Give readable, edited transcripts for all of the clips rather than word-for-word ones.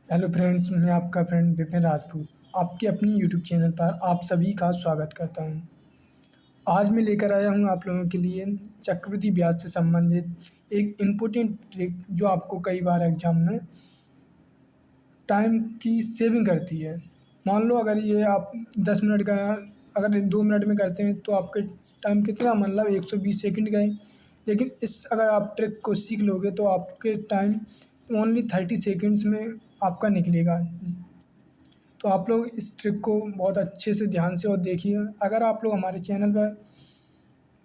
Hello friends, मैं आपका friend Vipin Rajput आपके अपनी यूट्यूब चैनल पर आप सभी का स्वागत करता हूं। आज मैं लेकर आया हूं आप लोगों के लिए चक्रवृद्धि ब्याज से संबंधित एक इम्पोर्टेंट ट्रिक जो आपको कई बार एग्जाम में टाइम की सेविंग करती है। मान लो अगर ये आप 10 मिनट का अगर 2 मिनट में करते हैं तो आपके टाइम कितना मतलब 120 सेकंड गए। लेकिन इस अगर आप ट्रिक को सीख लोगे तो आपके टाइम ओनली 30 सेकंड्स में आपका निकलेगा। तो आप लोग इस ट्रिक को बहुत अच्छे से ध्यान से और देखिए। अगर आप लोग हमारे चैनल पर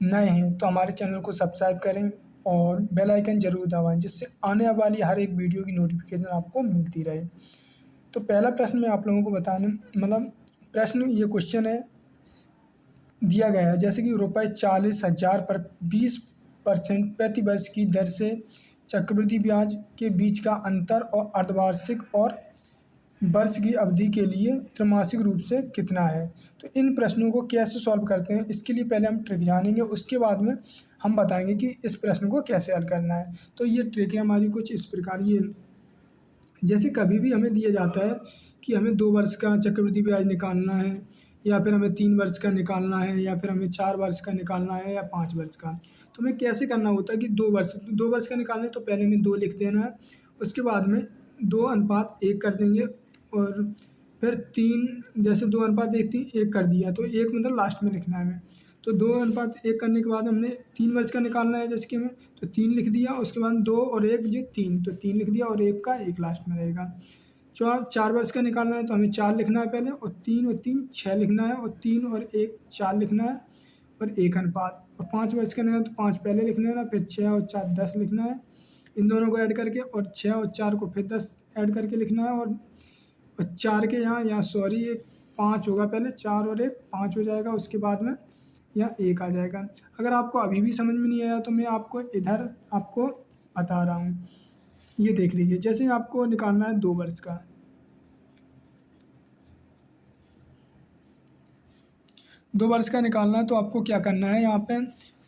नए हैं तो हमारे चैनल को सब्सक्राइब करें और बेल आइकन ज़रूर दबाएं, जिससे आने वाली हर एक वीडियो की नोटिफिकेशन आपको मिलती रहे। तो पहला प्रश्न मैं आप लोगों को बताने मतलब प्रश्न ये क्वेश्चन है दिया गया है, जैसे कि रुपये 40,000 पर 20% प्रति वर्ष की दर से चक्रवृद्धि ब्याज के बीच का अंतर और अर्धवार्षिक और वर्ष की अवधि के लिए त्रैमासिक रूप से कितना है। तो इन प्रश्नों को कैसे सॉल्व करते हैं, इसके लिए पहले हम ट्रिक जानेंगे, उसके बाद में हम बताएंगे कि इस प्रश्न को कैसे हल करना है। तो ये ट्रिक है हमारी कुछ इस प्रकार। ये जैसे कभी भी हमें दिया जाता है कि हमें 2 वर्ष का चक्रवृद्धि ब्याज निकालना है, या फिर हमें 3 वर्ष का निकालना है, या फिर हमें 4 वर्ष का निकालना है, या 5 वर्ष का। तो हमें कैसे करना होता है कि 2 वर्ष का निकालना है तो पहले हमें 2 लिख देना है। उसके बाद में 2:1 कर देंगे, और फिर 3 जैसे 2:1 कर दिया तो 1 मतलब लास्ट में लिखना है हमें। तो 2:1 करने के बाद हमने 3 वर्ष का निकालना है, जैसे कि हमें तो 3 लिख दिया। उसके बाद 2 और 1 जो 3, तो 3 लिख दिया और 1 का 1 लास्ट में रहेगा। 4 वर्ष का निकालना है तो हमें 4 लिखना है पहले, और 3 और 3 6 लिखना है, और 3 और 1 4 लिखना है, और 1 अनुपात। और 5 वर्ष का नहीं है तो 5 पहले लिखना है ना, फिर 6 और 4 10 लिखना है इन दोनों को ऐड करके, और 6 और 4 को फिर 10 ऐड करके लिखना है। और 4 के यहाँ सॉरी एक 5 होगा, पहले 4 और 1 5 हो जाएगा। उसके बाद में यहाँ 1 आ जाएगा। अगर आपको अभी भी समझ में नहीं आया तो मैं आपको इधर आपको बता रहा हूँ, ये देख लीजिए। जैसे आपको निकालना है 2 वर्ष का, 2 वर्ष का निकालना है तो आपको क्या करना है, यहाँ पे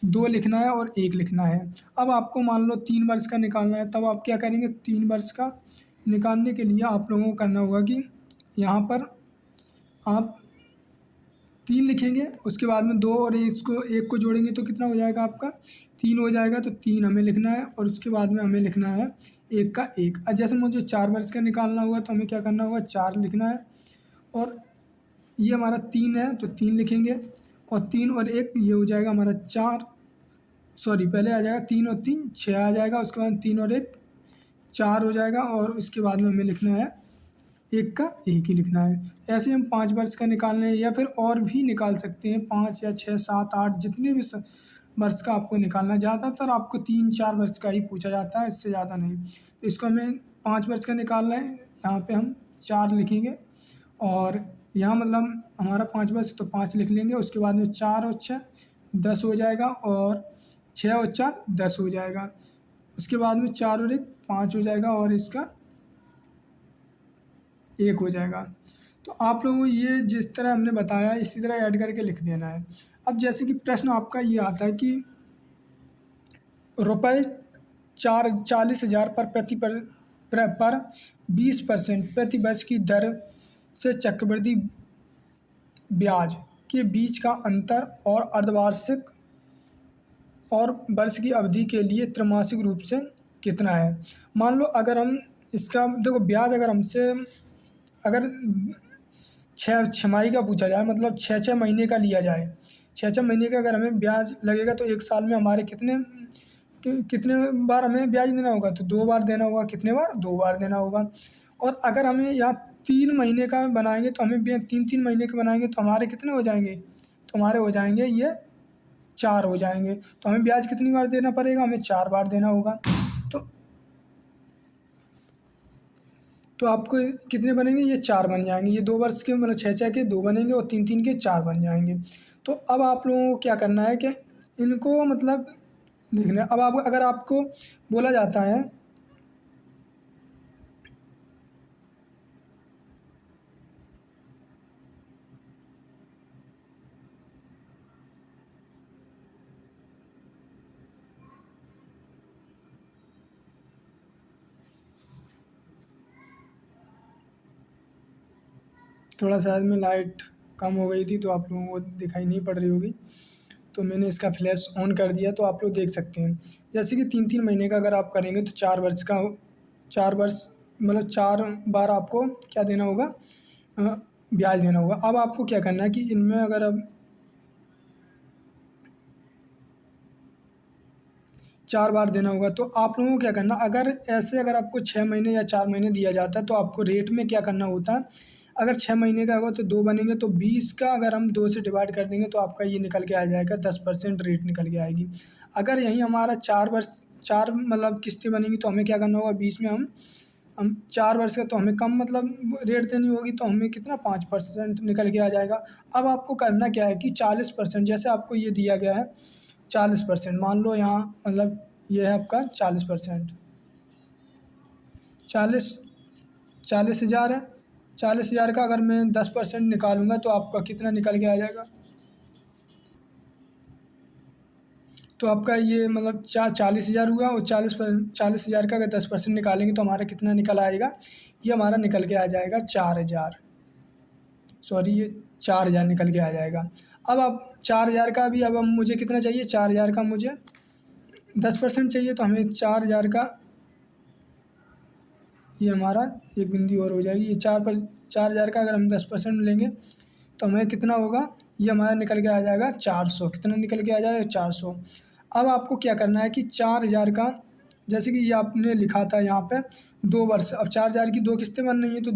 2 लिखना है और 1 लिखना है। अब आपको मान लो 3 वर्ष का निकालना है, तब आप क्या करेंगे, 3 वर्ष का निकालने के लिए आप लोगों को करना होगा कि यहाँ पर आप 3 लिखेंगे। उसके बाद में 2 और इसको 1 को जोड़ेंगे तो कितना हो जाएगा आपका, 3 हो जाएगा। तो 3 हमें लिखना है, और उसके बाद में हमें लिखना है 1 का 1। और जैसे मुझे 4 वर्ष का निकालना होगा तो हमें क्या करना होगा, 4 लिखना है, और ये हमारा 3 है तो 3 लिखेंगे, और 3 और 1 ये हो जाएगा हमारा 4। सॉरी, पहले आ जाएगा 3 और 3 6 आ जाएगा। उसके बाद 3 और 1 4 हो जाएगा, और उसके बाद में हमें लिखना है 1 का 1 ही लिखना है। ऐसे हम 5 वर्ष का निकालना है, या फिर और भी निकाल सकते हैं, 5 या 6 7 8 जितने भी वर्ष का आपको निकालना है। ज़्यादातर आपको 3 4 वर्ष का ही पूछा जाता है, इससे ज़्यादा नहीं। तो इसको हमें 5 वर्ष का निकालना है, यहाँ पे हम 4 लिखेंगे, और यहाँ मतलब हमारा 5 वर्ष तो 5 लिख लेंगे। उसके बाद में 4 और 6 10 हो जाएगा, और 6 और 4 10 हो जाएगा। उसके बाद में 4 और 1 5 हो जाएगा, और इसका 1 हो जाएगा। तो आप लोगों को ये जिस तरह हमने बताया इसी तरह ऐड करके लिख देना है। अब जैसे कि प्रश्न आपका ये आता है कि रुपये 40,000 पर पर 20% प्रति वर्ष की दर से चक्रवृद्धि ब्याज के बीच का अंतर और अर्धवार्षिक और वर्ष की अवधि के लिए त्रैमासिक रूप से कितना है। मान लो अगर हम इसका देखो ब्याज अगर हमसे अगर छः छमाही का पूछा जाए, मतलब 6 6 महीने का लिया जाए, 6 6 महीने का अगर हमें ब्याज लगेगा तो 1 साल में हमारे कितने बार हमें ब्याज देना होगा, तो 2 बार देना होगा। कितने बार, 2 बार देना होगा। और अगर हमें यहाँ 3 महीने का बनाएंगे तो हमें 3 3 महीने के बनाएंगे तो हमारे कितने हो जाएंगे, तो हमारे हो जाएंगे ये 4 हो जाएंगे। तो हमें ब्याज कितनी बार देना पड़ेगा, हमें 4 बार देना होगा। तो तो आपको कितने बनेंगे, ये 4 बन जाएंगे। ये 2 वर्ष के मतलब 6 6 के 2 बनेंगे, और 3 3 के 4 बन जाएंगे। तो अब आप लोगों को क्या करना है कि इनको मतलब देखना है। अब आप अगर आपको बोला जाता है थोड़ा शायद में लाइट कम हो गई थी तो आप लोगों को दिखाई नहीं पड़ रही होगी। तो मैंने इसका फ्लैश ऑन कर दिया तो आप लोग देख सकते हैं। जैसे कि 3-3 महीने का अगर आप करेंगे तो 4 वर्ष का 4 वर्ष मतलब 4 बार आपको क्या देना होगा, अ, ब्याज देना होगा। अब आपको क्या करना है कि इनमें अगर अब 4 बार देना होगा तो आप लोगों को क्या करना, अगर ऐसे अगर आपको 6 महीने या 4 महीने दिया जाता है तो आपको रेट में क्या करना होता है, अगर 6 महीने का होगा तो 2 बनेंगे, तो 20 का अगर हम 2 से डिवाइड कर देंगे तो आपका ये निकल के आ जाएगा 10% रेट निकल के आएगी। अगर यहीं हमारा 4 वर्ष 4 मतलब किस्तें बनेंगी तो हमें क्या करना होगा, 20 में हम 4 वर्ष का तो हमें कम मतलब रेट देनी होगी, तो हमें कितना 5% निकल के आ जाएगा। अब आपको करना क्या है कि 40%, जैसे आपको ये दिया गया है 40%, मान लो यहाँ मतलब ये है आपका 40%, 40 40,000 है। 40,000 का अगर मैं 10% निकालूंगा तो आपका कितना निकल के आ जाएगा, तो आपका ये मतलब 40,000 हुआ, और 40,000 का अगर 10% निकालेंगे तो हमारा कितना निकल आएगा, ये हमारा निकल के आ जाएगा 4,000, सॉरी ये 4,000 निकल के आ जाएगा। अब आप 4,000 का भी, अब हम मुझे कितना चाहिए, 4,000 का मुझे 10% चाहिए, तो हमें 4,000 का ये हमारा एक बिंदी और हो जाएगी। ये 4,000 का अगर हम 10% लेंगे तो हमें कितना होगा, ये हमारा निकल के आ जाएगा 400। कितना निकल के आ जाएगा, 400। अब आपको क्या करना है कि 4,000 का, जैसे कि ये आपने लिखा था यहाँ पे 2 वर्ष, अब 4,000 की 2 किस्तें बन रही हैं तो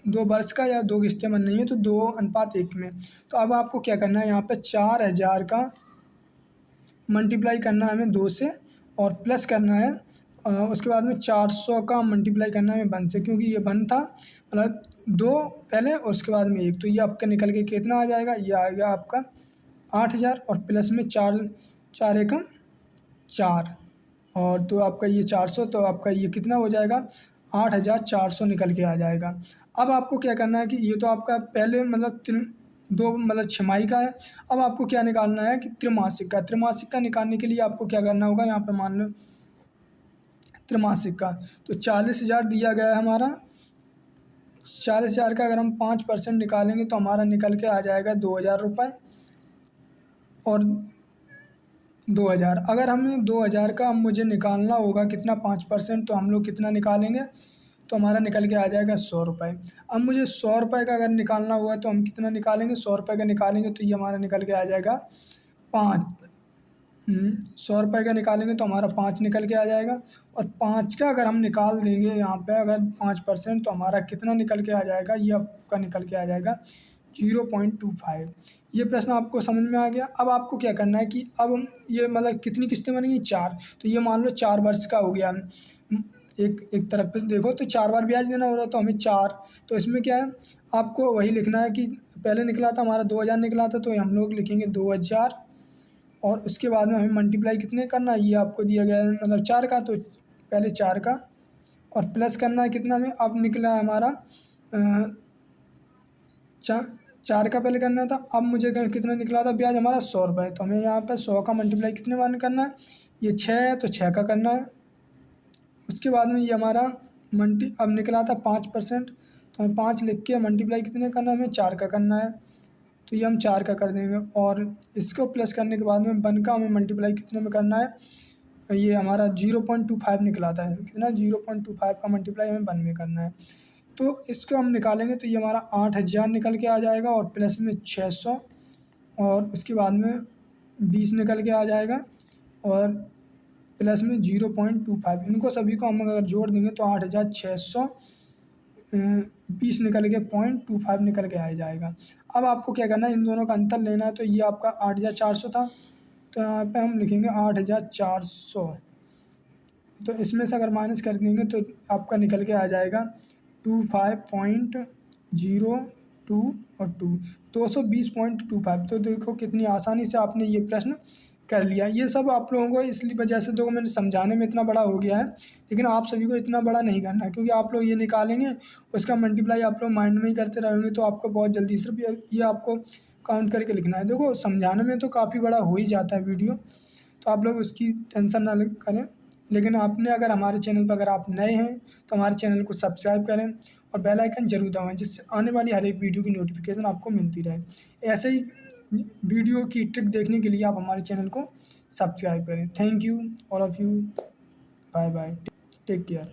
2 वर्ष का या 2 किस्तें बन रही हैं तो 2:1 में। तो अब आपको क्या करना है, यहाँ पे 4,000 का मल्टीप्लाई करना है हमें 2 से, और प्लस करना है उसके बाद में 400 का मल्टीप्लाई करना है हमें 1 से, क्योंकि ये 1 था मतलब 2 पहले और उसके बाद में 1, तो ये आपका निकल के कितना आ जाएगा, ये आएगा आपका 8,000, और प्लस में 4 4 एकम 4, और तो आपका ये 400, तो आपका ये कितना हो जाएगा, 8,400 निकल के आ जाएगा। अब आपको क्या करना है कि ये तो आपका पहले मतलब 2 मतलब छमाही का है। अब आपको क्या निकालना है कि त्रिमासिक का निकालने के लिए आपको क्या करना होगा, यहाँ पे मान लो त्रिमासिक का, तो 40,000 दिया गया है हमारा। 40,000 का अगर हम 5% निकालेंगे तो हमारा निकल के आ जाएगा 2,000 रुपये, और 2,000 अगर हमें 2,000 का मुझे निकालना होगा कितना 5%, तो हम लोग कितना निकालेंगे, तो हमारा निकल के आ जाएगा 100 रुपये। अब मुझे 100 रुपये का अगर निकालना हुआ तो हम कितना निकालेंगे, 100 रुपये का निकालेंगे तो ये हमारा निकल के आ जाएगा 5। 100 रुपये का निकालेंगे तो हमारा 5 निकल के आ जाएगा, और 5 का अगर हम निकाल देंगे यहाँ पे अगर 5%, तो हमारा कितना निकल के आ जाएगा, ये आपका निकल के आ जाएगा 0.25। ये प्रश्न आपको समझ में आ गया। अब आपको क्या करना है कि अब ये मतलब कितनी किस्तें बनेंगी, 4, तो ये मान लो 4 वर्ष का हो गया। एक एक तरफ पे देखो तो 4 बार ब्याज देना हो रहा, तो हमें 4, तो इसमें क्या है, आपको वही लिखना है कि पहले निकला था हमारा 2,000 निकला था, तो हम लोग लिखेंगे 2,000, और उसके बाद में हमें मल्टीप्लाई कितने करना है, ये आपको दिया गया है मतलब 4 का, तो पहले 4 का, और प्लस करना है कितना में, अब निकला है हमारा 4 का पहले करना था। अब मुझे कितना निकला था ब्याज हमारा 100 रुपये, तो हमें यहाँ पर 100 का मल्टीप्लाई कितने बार करना है, ये 6 है तो 6 का करना है। उसके बाद में ये हमारा अब निकला था 5%, तो हमें 5 लिख के मल्टीप्लाई कितने करना है, हमें 4 का करना है, तो ये हम 4 का कर देंगे। और इसको प्लस करने के बाद में 1 का हमें मल्टीप्लाई कितने में करना है, ये हमारा 0.25 निकला था, कितना 0.25 का मल्टीप्लाई हमें 1 में करना है। तो इसको हम निकालेंगे तो ये हमारा 8,000 निकल के आ जाएगा, और प्लस में 600, और उसके बाद में 20 निकल के आ जाएगा, और प्लस में 0.25, इनको सभी को हम अगर जोड़ देंगे तो 8,600 20 निकल के 0.25 निकल के आ जाएगा। अब आपको क्या करना है, इन दोनों का अंतर लेना है, तो ये आपका 8,400 था, तो यहाँ पे हम लिखेंगे 8,400, तो इसमें से अगर माइनस कर देंगे तो आपका निकल के आ जाएगा 25.02 और 220.25। तो देखो कितनी आसानी से आपने ये प्रश्न कर लिया। ये सब आप लोगों को इसलिए वजह से तो मैंने समझाने में इतना बड़ा हो गया है, लेकिन आप सभी को इतना बड़ा नहीं करना है, क्योंकि आप लोग ये निकालेंगे उसका मल्टीप्लाई आप लोग माइंड में ही करते रहेंगे तो आपको बहुत जल्दी सिर्फ ये आपको काउंट करके लिखना है। देखो समझाने में तो काफ़ी बड़ा हो ही जाता है वीडियो, तो आप लोग उसकी टेंशन ना करें। लेकिन आपने अगर हमारे चैनल पर अगर आप नए हैं तो हमारे चैनल को सब्सक्राइब करें और बेल आइकन ज़रूर दबाएं, जिससे आने वाली हर एक वीडियो की नोटिफिकेशन आपको मिलती रहे। ऐसे ही वीडियो की ट्रिक देखने के लिए आप हमारे चैनल को सब्सक्राइब करें। Thank you all of you. Bye bye. Take care.